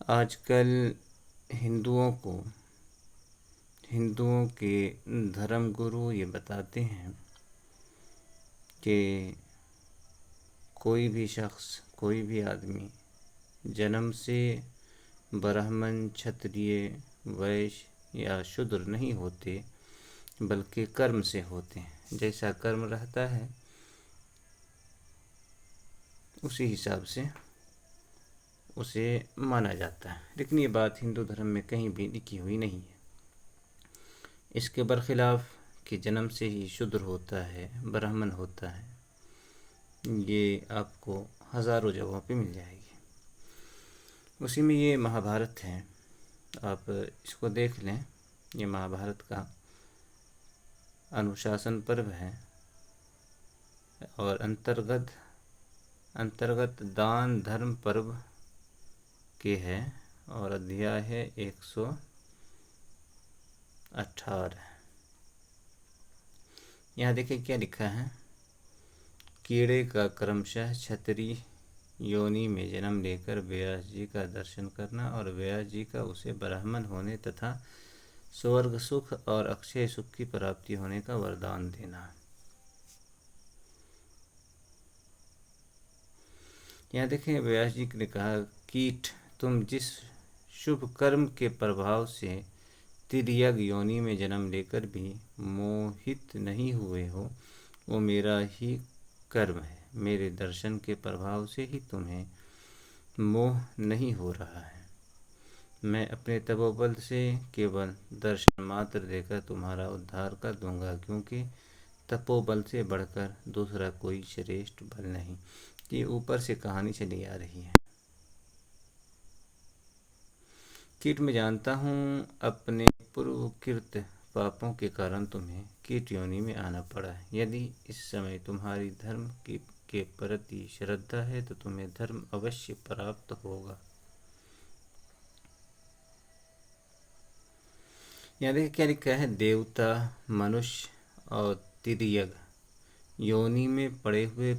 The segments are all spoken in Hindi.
आजकल हिंदुओं के धर्म गुरु ये बताते हैं कि कोई भी शख्स, कोई भी आदमी जन्म से ब्राह्मण, क्षत्रिय, वैश्य या शूद्र नहीं होते, बल्कि कर्म से होते हैं। जैसा कर्म रहता है उसी हिसाब से उसे माना जाता है। लेकिन ये बात हिंदू धर्म में कहीं भी लिखी हुई नहीं है। इसके बरखिलाफ़ कि जन्म से ही शूद्र होता है, ब्राह्मण होता है, ये आपको हज़ारों जगहों पे मिल जाएगी। उसी में ये महाभारत है, आप इसको देख लें। ये महाभारत का अनुशासन पर्व है और अंतर्गत दान धर्म पर्व के है और अध्याय है 118। यहाँ देखिए क्या लिखा है। कीड़े का क्रमशः क्षत्रिय योनि में जन्म लेकर व्यास जी का दर्शन करना और व्यास जी का उसे ब्राह्मण होने तथा स्वर्ग सुख और अक्षय सुख की प्राप्ति होने का वरदान देना। यहाँ देखें व्यास जी ने कहा, कीट, तुम जिस शुभ कर्म के प्रभाव से तिर्यक योनि में जन्म लेकर भी मोहित नहीं हुए हो, वो मेरा ही कर्म है। मेरे दर्शन के प्रभाव से ही तुम्हें मोह नहीं हो रहा है। मैं अपने तपोबल से केवल दर्शन मात्र देकर तुम्हारा उद्धार कर दूंगा, क्योंकि तपोबल से बढ़कर दूसरा कोई श्रेष्ठ बल नहीं। ये ऊपर से कहानी चली आ रही है। कीट, मैं जानता हूँ अपने पूर्वकृत पापों के कारण तुम्हें कीट योनि में आना पड़ा है। यदि इस समय तुम्हारी धर्म के प्रति श्रद्धा है तो तुम्हें धर्म अवश्य प्राप्त होगा। यहाँ देखिए क्या लिखा है। देवता, मनुष्य और तिर्यक योनि में पड़े हुए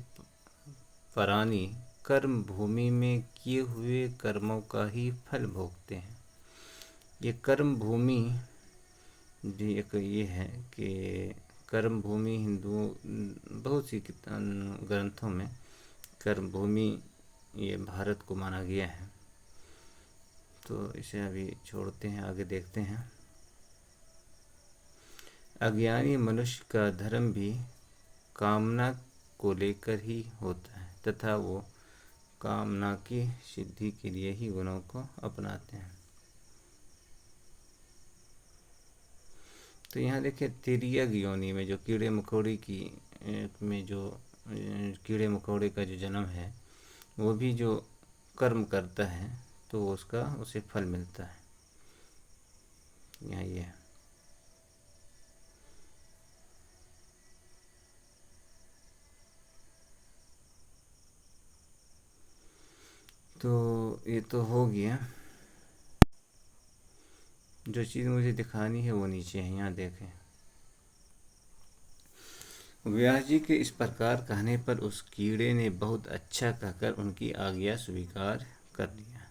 प्राणी कर्म भूमि में किए हुए कर्मों का ही फल भोगते हैं। ये कर्म भूमि भी एक ये है कि कर्म भूमि हिंदुओं बहुत सी ग्रंथों में कर्म भूमि ये भारत को माना गया है। तो इसे अभी छोड़ते हैं, आगे देखते हैं। अज्ञानी मनुष्य का धर्म भी कामना को लेकर ही होता है तथा वो कामना की सिद्धि के लिए ही गुणों को अपनाते हैं। तो यहाँ देखिए तिर्यक योनि में जो कीड़े मकोड़े का जो जन्म है, वो भी जो कर्म करता है तो उसे फल मिलता है। यहाँ ये है। तो ये तो हो गया। जो चीज़ मुझे दिखानी है वो नीचे है, यहाँ देखें। व्यास जी के इस प्रकार कहने पर उस कीड़े ने बहुत अच्छा कहकर उनकी आज्ञा स्वीकार कर लिया।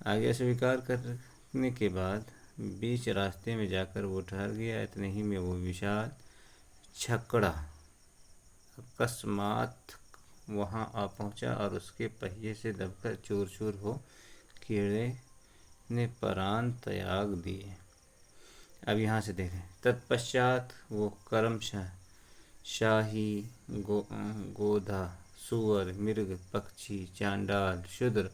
आज्ञा स्वीकार करने के बाद बीच रास्ते में जाकर वो ठहर गया। इतने ही में वो विशाल छकड़ा अकस्मात वहाँ आ पहुँचा और उसके पहिए से दबकर चूर चूर हो कीड़े ने प्राण त्याग दिए। अब यहाँ से देखें। तत्पश्चात वो क्रमशः शाही, गोधा, सुअर, मृग, पक्षी, चांडाल, शूद्र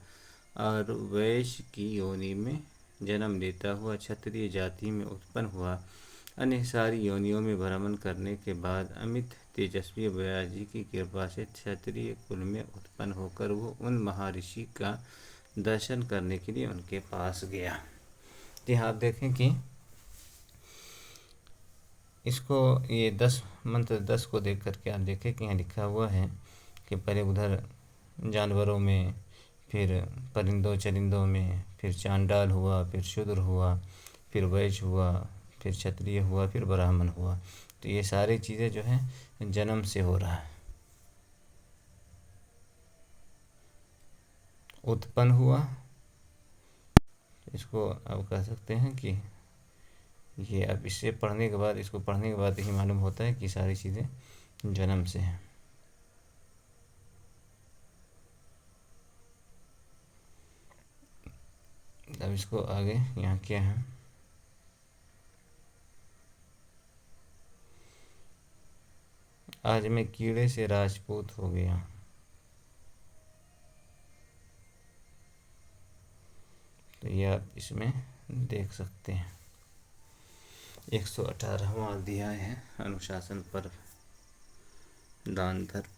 और वैश्य की योनि में जन्म लेता हुआ क्षत्रिय जाति में उत्पन्न हुआ। अन्य सारी योनियों में भ्रमण करने के बाद अमित तेजस्वी व्यास जी की कृपा से क्षत्रिय कुल में उत्पन्न होकर वो उन महर्षि का दर्शन करने के लिए उनके पास गया। यहाँ आप देखें कि इसको ये 10 मंत्र 10 को देख करके आप देखें कि यहाँ लिखा हुआ है कि पहले उधर जानवरों में, फिर परिंदों चरिंदों में, फिर चांडाल हुआ, फिर शूद्र हुआ, फिर वैश्य हुआ, फिर क्षत्रिय हुआ, फिर ब्राह्मण हुआ। तो ये सारी चीज़ें जो हैं जन्म से हो रहा है। उत्पन्न हुआ, इसको अब कह सकते हैं कि ये अब इससे पढ़ने के बाद, इसको पढ़ने के बाद ही मालूम होता है कि सारी चीज़ें जन्म से हैं। अब इसको आगे यहाँ क्या है, आज मैं कीड़े से राजपूत हो गया। तो ये आप इसमें देख सकते हैं। 118वां अध्याय है अनुशासन पर्व, दान धर्म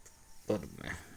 पर्व में।